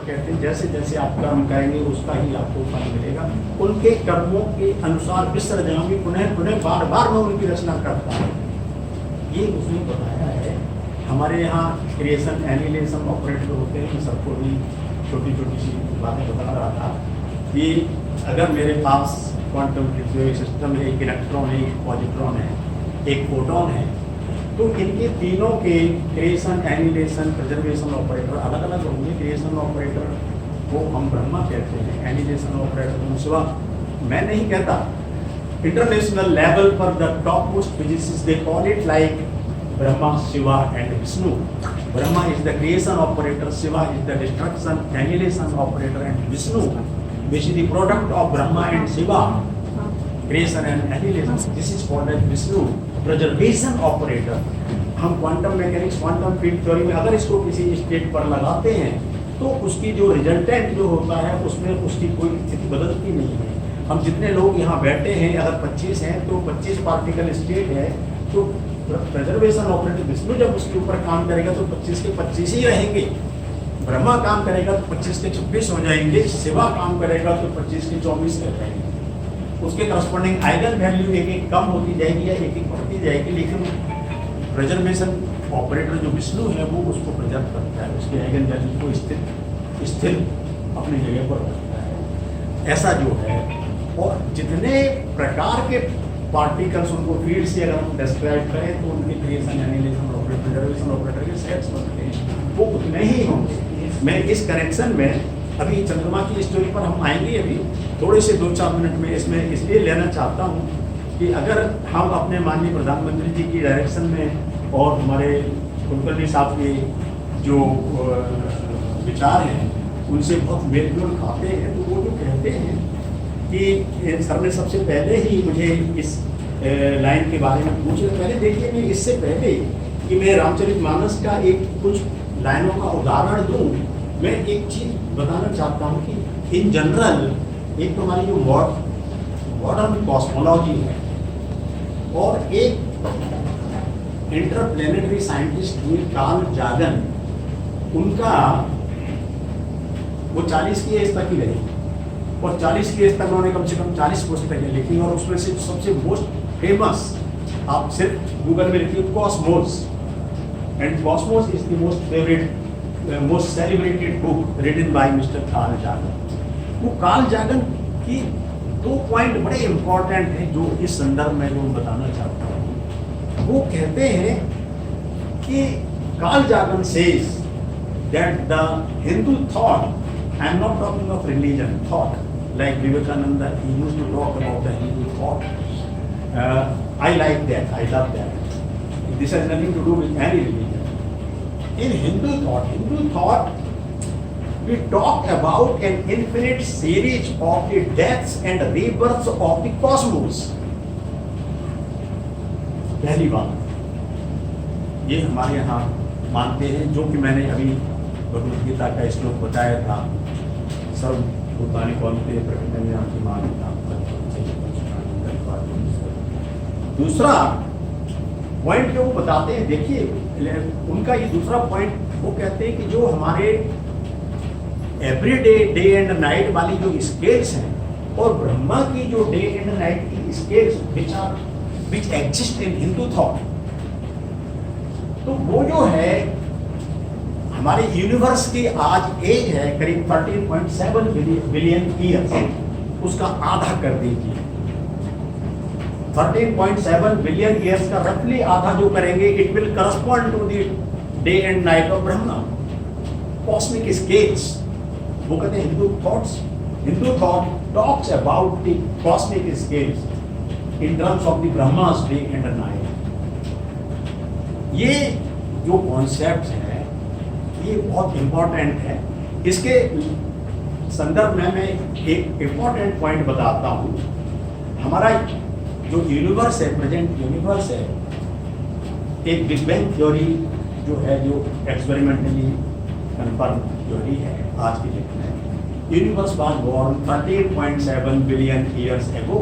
कहते हैं जैसे जैसे आप कर्म करेंगे उसका ही आपको फल मिलेगा। उनके कर्मों के अनुसार विसर्जनामि पुनः पुनः बार बार मैं उनकी रचना करता हूँ। ये उसने बताया है। हमारे यहाँ क्रिएशन एनिहिलेशन ऑपरेटर होते हैं, सबको भी छोटी छोटी सी बातें बता रहा था कि अगर मेरे पास क्वांटम सिस्टम है, एक इलेक्ट्रॉन है, एक पॉजिट्रॉन है, एक फोटॉन है, तो इनके तीनों के क्रिएशन एनिहिलेशन प्रिजर्वेशन ऑपरेटर अलग अलग होंगे। क्रिएशन ऑपरेटर को हम ब्रह्मा कहते हैं, एनिहिलेशन ऑपरेटर को शिवा। मैं नहीं कहता, इंटरनेशनल लेवल पर the top most physicist they call it like Brahma, Shiva and Vishnu. Brahma is the creation operator, Shiva is the destruction, annihilation operator, and Vishnu, which is the product of Brahma and Shiva, creation and annihilation. This is called as Vishnu, preservation operator. हम quantum mechanics, quantum field theory में अगर इसको किसी state पर लगाते हैं तो उसकी जो रिजल्टेंट जो होता है उसमें उसकी कोई स्थिति बदलती नहीं है। हम जितने लोग यहाँ बैठे हैं, अगर 25 हैं तो 25 पार्टिकल स्टेट है, तो प्रिजर्वेशन ऑपरेटर विष्णु जब उसके ऊपर काम करेगा तो 25 के 25 ही रहेंगे। ब्रह्मा काम करेगा तो 25 के 26 हो जाएंगे। शिवा काम करेगा तो 25 के 24 रह जाएंगे। उसके करस्पॉन्डिंग आइगन वैल्यू एक एक कम होती जाएगी या एक एक बढ़ती जाएगी, लेकिन प्रिजर्वेशन ऑपरेटर जो विष्णु है वो उसको प्रिजर्व करता है, उसके आइगन वैल्यू को स्थिर अपनी जगह पर रखता है। ऐसा जो है, और जितने प्रकार के पार्टिकल्स उनको फील्ड से अगर हम डिस्क्राइब करें तो उनके creation annihilation operator preservation operator के सेट्स बनते हैं, वो उतने ही होंगे। मैं इस कनेक्शन में अभी चंद्रमा की स्टोरी पर हम आएंगे अभी थोड़े से 2-4 मिनट में। इसमें इसलिए लेना चाहता हूँ कि अगर हम अपने माननीय प्रधानमंत्री जी की डायरेक्शन में और हमारे कुलकर्णी साहब के जो विचार हैं उनसे बहुत मेल जोल खाते हैं, तो वो जो कहते हैं कि सर ने सबसे पहले ही मुझे इस लाइन के बारे में पूछे। पहले देखिए, मैं इससे पहले कि मैं रामचरितमानस का एक कुछ लाइनों का उदाहरण दूं, मैं एक चीज बताना चाहता हूं कि इन जनरल एक तो हमारी जो मॉडर्न कॉस्मोलॉजी है और एक इंटरप्लेनेटरी साइंटिस्ट हुए कार्ल जागन, उनका वो 40 की एज तक ही रही और 40 की एज तक उन्होंने कम से कम 40 पुस्तकें लिखी और उसमें से सबसे मोस्ट फेमस आप सिर्फ गूगल में लिखिए Cosmos, and Cosmos is the most favourite most celebrated book written by mister Carl Sagan. वो कार्ल जागन की 2 पॉइंट बड़े इंपॉर्टेंट हैं जो इस संदर्भ में जो बताना चाहता हूँ। वो कहते हैं कि कार्ल जागन says that the Hindu thought, I am not talking of religion, thought, like Vivekananda, he used to talk about the Hindu thought. I like that, I love that. This has nothing to do with any religion. In Hindu thought, we talk about an infinite series of the deaths and rebirths of the cosmos. पहली बात, ये हमारे यहाँ मानते हैं, जो कि मैंने अभी भगवद गीता का श्लोक बताया था, सब भूतानि कौनते प्रकृति की मान्यता। दूसरा पॉइंट जो वो बताते हैं, देखिए उनका ये दूसरा पॉइंट, वो कहते हैं कि जो हमारे एवरीडे डे एंड नाइट वाली जो स्केल्स हैं और ब्रह्मा की जो डे एंड नाइट की scales which exist in Hindu thought, तो वो जो है हमारे यूनिवर्स की आज एज है करीब 13.7 बिलियन ईयर्स, उसका आधा कर दीजिए। 13.7 बिलियन ईयर्स का रफली आधा जो करेंगे, it will correspond to the day and night of Brahma, cosmic scales. वो कहते हैं Hindu thought talks about the cosmic scales in terms of the Brahma's day and night. ये जो कॉन्सेप्ट है ये बहुत इंपॉर्टेंट है। इसके संदर्भ में मैं एक इंपॉर्टेंट पॉइंट बताता हूँ। हमारा जो यूनिवर्स है, प्रेजेंट यूनिवर्स है, एक बिग बैंग थ्योरी जो है, जो एक्सपेरिमेंटली कंफर्म थ्योरी है आज की डेट में। Universe was born 13.7 billion years ago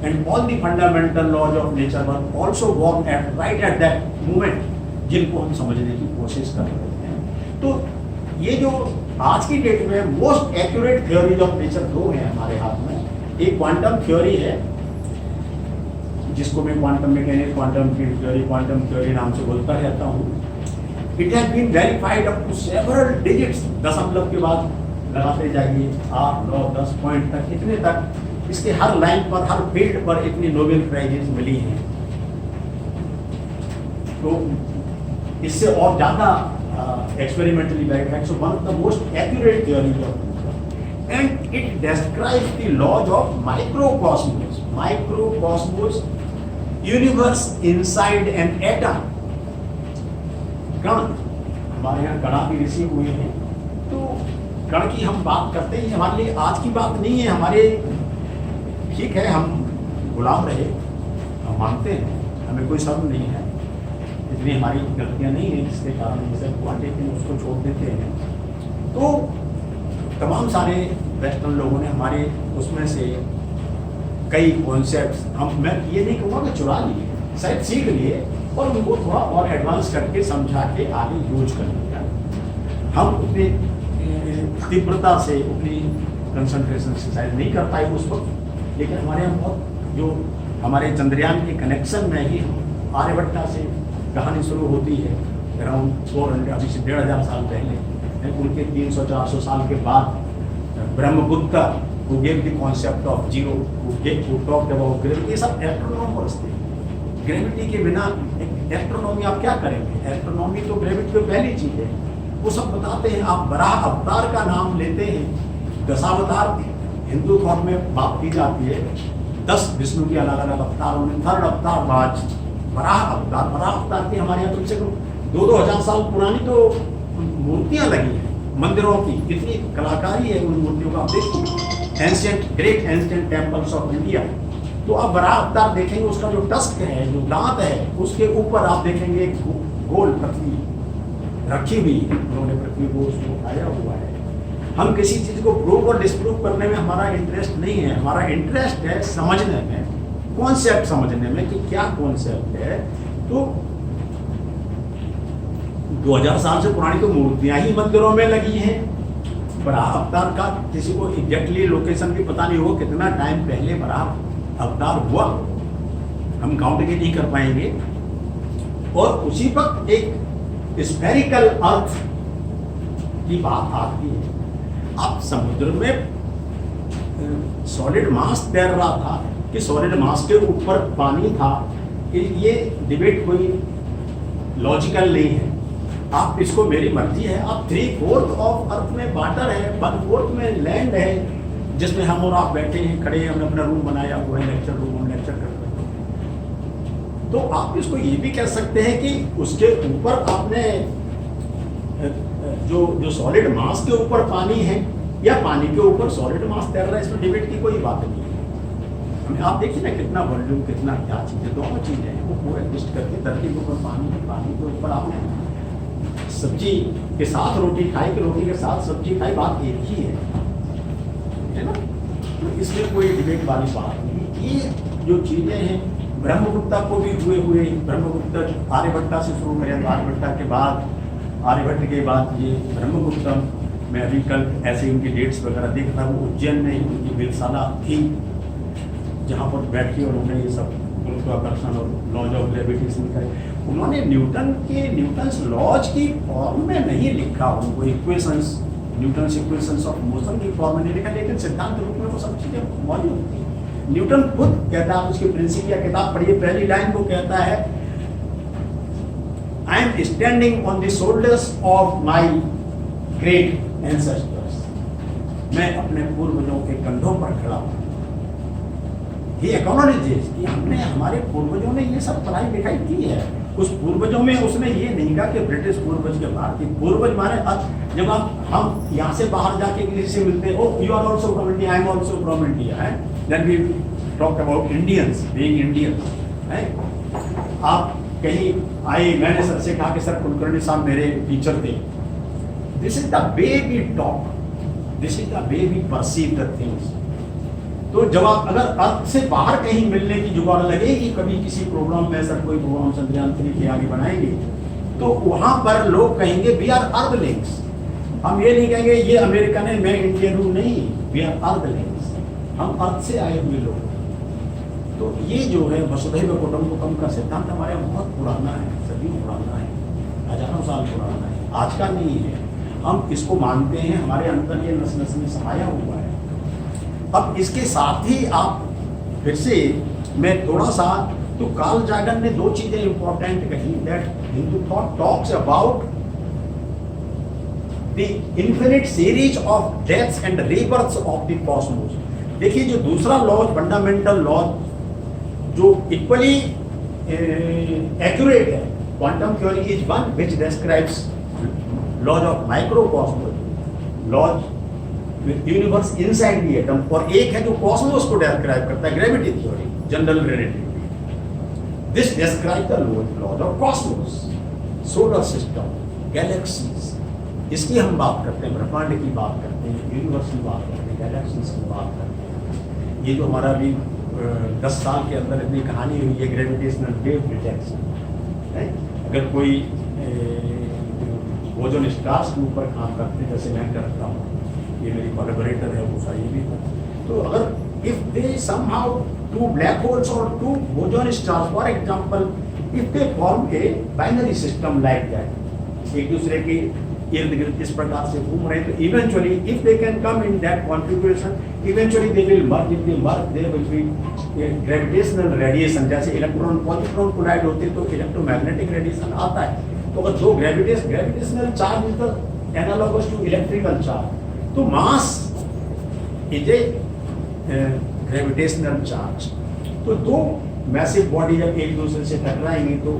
and all the fundamental laws of nature were also born right at that moment, जिनको हम समझने की कोशिश कर रहे हैं। तो ये जो आज की डेट में most accurate theories of nature दो हैं हमारे हाथ में। एक क्वांटम थ्योरी है, जिसको मैं क्वांटम मैकेनिक्स, क्वांटम थ्योरी नाम से बोलता रहता हूँ। It has been verified up to several digits, दशमलव के बाद लगाते जाइए 8, 9, 10 पॉइंट तक, इतने तक इसके हर लाइन पर, हर फील्ड पर इतनी नोबेल प्राइजेस मिली हैं। तो इससे और ज़्यादा experimentally verified, so one of the most accurate theories of nature, and it describes the laws of microcosmos universe inside an atom. कण, हमारे यहाँ कणा भी ऋषि हुए हैं, तो कण की हम बात करते हैं, हमारे लिए आज की बात नहीं है। हमारे ठीक है, हम गुलाम रहे, हम मानते हैं, हमें कोई शर्म नहीं है, इतनी हमारी गलतियां नहीं है जिसके कारण जैसे हुआ, लेकिन उसको छोड़ देते हैं। तो तमाम सारे वेस्टर्न लोगों ने हमारे उसमें से कई कॉन्सेप्ट्स, मैं ये नहीं कहूँगा कि चुरा लिए, शायद सीख लिए और उनको थोड़ा और एडवांस करके समझा के आगे यूज कर लिया। हम उतनी तीव्रता से, उतनी कंसंट्रेशन से शायद नहीं कर पाए उस वक्त, लेकिन हमारे यहाँ बहुत, जो हमारे चंद्रयान के कनेक्शन में ही आर्यभट्टा से कहानी शुरू होती है, अराउंड 400, अभी से 1500 साल पहले, उनके 300-400 साल के बाद Brahmagupta who gave the concept of zero, who talked about gravity, ये सब एस्ट्रोनॉमर्स थे। ग्रेविटी के बिना एस्ट्रोनॉमी आप क्या करेंगे? एस्ट्रोनॉमी तो ग्रेविटी तो पहली चीज है, वो सब बताते हैं। आप बराह अवतार का नाम लेते हैं, दशावतार हिंदू धर्म में बात की जाती है, 10 विष्णु के अलग अलग अवतारों में, थर्ड अवतार बाज बराह अवतार की हमारे यहाँ कम से कम 2-2 हजार साल पुरानी तो मूर्तियां लगी हैं मंदिरों की, इतनी कलाकारी है उन मूर्तियों का। आप देखिए great ancient temples of India, तो आप बराह अवतार देखेंगे, उसका जो टस्क है, जो दांत है, उसके ऊपर आप देखेंगे एक गोल पृथ्वी रखी हुई है, उन्होंने पृथ्वी को उसको उठाया हुआ है। हम किसी चीज को प्रूव और डिस्प्रूव करने में हमारा इंटरेस्ट नहीं है, हमारा इंटरेस्ट है समझने में, कॉन्सेप्ट समझने में कि क्या कॉन्सेप्ट है। तो 2000 साल से पुरानी तो मूर्तियां ही मंदिरों में लगी हैं। बराह अवतार का किसी को एग्जैक्टली लोकेशन भी पता नहीं हो कितना टाइम पहले बराह अवतार हुआ, हम काउंट नहीं कर पाएंगे। और उसी वक्त एक स्फेरिकल अर्थ की बात आती है। अब समुद्र में सॉलिड मास तैर रहा था कि सॉलिड मास के ऊपर पानी था, कि ये डिबेट कोई लॉजिकल नहीं है। आप इसको, मेरी मर्जी है, आप 3/4 ऑफ अर्थ में वाटर है, 1/4 में लैंड है, जिसमें हम और आप बैठे हैं, खड़े हैं, हमने अपना रूम बनाया हुआ है, लेक्चर रूम, हम लेक्चर करते हैं। तो आप इसको ये भी कह सकते हैं कि उसके ऊपर आपने जो सॉलिड मास के ऊपर पानी है या पानी के ऊपर सॉलिड मास तैर रहा है, इसमें डिबेट की कोई बात नहीं है। हमें आप देखिए ना कितना वॉल्यूम, कितना क्या चीज़ें, दोनों चीज़ें हैं, वो पूरा लिस्ट करके धरती के ऊपर पानी है, पानी के ऊपर आपने सब्जी के साथ रोटी खाई कि रोटी के साथ सब्जी खाई, बात एक ही है ना। तो इसमें कोई डिबेट वाली बात नहीं। ये जो चीज़ें हैं, ब्रह्मगुप्ता को भी हुए ब्रह्मगुप्ता आर्यभट्टा से शुरू करें, आर्यभट्टा के बाद, आर्यभट्ट के बाद ये ब्रह्मगुप्ता, मैं अभी कल ऐसे उनकी डेट्स वगैरह देख रहा हूँ, उज्जैन में उनकी वेधशाला थी, जहाँ पर बैठी और उन्होंने ये सब गुरुत्वाकर्षण और लॉज ऑफ ग्रेविटेशन का, उन्होंने न्यूटन्स लॉज की फॉर्म में नहीं लिखा, उनको equations, Newton's equations of motion की फॉर्म में नहीं लिखा, लेकिन सिद्धांत रूप में वो सब चीज़ें मौजूद थी। न्यूटन खुद कहता है, उसकी प्रिंसिपिया किताब पढ़िए, पहली लाइन को कहता है, I am standing on the shoulders of my great ancestors, मैं अपने पूर्वजों के कंधों पर खड़ा हूँ। ये एक्नॉलेजेस कि हमने, हमारे पूर्वजों ने ये सब पढ़ाई लिखाई की है। उस पूर्वजों में उसने ये नहीं कहा कि ब्रिटिश पूर्वज के भारतीय पूर्वज माने, जब हम यहाँ से बाहर जाके किसी से मिलते हैं, oh you are also from India, I am also from India, है, then we talk about Indians, being Indians, है। आप कहीं आए, मैंने सर से कहा कि सर कुलकर्णी साहब मेरे टीचर थे। This is the way we talk, this is the way we perceive the things. तो जब आप अगर अर्थ से बाहर कहीं मिलने की जुगाड़ लगेगी, कभी किसी प्रोग्राम में, सर कोई प्रोग्राम चंद्रयान 3 के आगे बनाएंगे, तो वहां पर लोग कहेंगे वी आर अर्दलिंग्स। हम ये नहीं कहेंगे ये अमेरिकन है मैं इंडियन हूँ, नहीं, वी आर अर्थलिंग्स, हम अर्थ से आए हुए लोग। तो ये जो है वसुधैव कुटुंबकम का सिद्धांत हमारे यहाँ बहुत पुराना है, सदियों पुराना है, हजारों साल पुराना है, आज का नहीं है। हम इसको मानते हैं, हमारे अंदर ये नस नस में समाया हुआ है। अब इसके साथ ही आप फिर से मैं थोड़ा सा, तो कार्ल जागर ने दो चीजें इंपॉर्टेंट कही, that Hindu thought talks about the infinite series of deaths and rebirths of the cosmos. देखिए जो दूसरा लॉ, फंडामेंटल लॉ, जो इक्वली एक्यूरेट है, quantum theory is one which describes laws of microcosmos, laws universe inside the atom, और एक है जो cosmos को डिस्क्राइब करता है, gravity theory, general relativity. This describe the laws of cosmos, solar system, galaxies, इसकी हम बात करते हैं, ब्रह्मांड की बात करते हैं, यूनिवर्स की बात करते हैं, गैलेक्सीज की बात करते हैं। ये जो हमारा अभी 10 साल के अंदर इतनी कहानी हुई है ग्रेविटेशनल वेव डिटेक्शन है। अगर कोई वो जो स्टार्स के ऊपर काम करते हैं, जैसे मैं करता हूँ, ये मेरी कोलैबोरेटर है वो सारी भी, तो अगर if they somehow two black holes और two boson stars for example, if they form a binary system like that, एक दूसरे के इर्द गिर्द इस प्रकार से घूम रहे हैं, तो eventually if they can come in that configuration, eventually they will merge, if they merge there will be gravitational radiation, जैसे इलेक्ट्रॉन पॉजिट्रॉन कोलाइड होते हैं तो इलेक्ट्रोमैग्नेटिक रेडिएशन आता है। तो अगर दो gravitational charge is the analogous to electrical charge, तो mass is a gravitational charge. तो दो मैसिव बॉडी जब एक दूसरे से टकराएंगे तो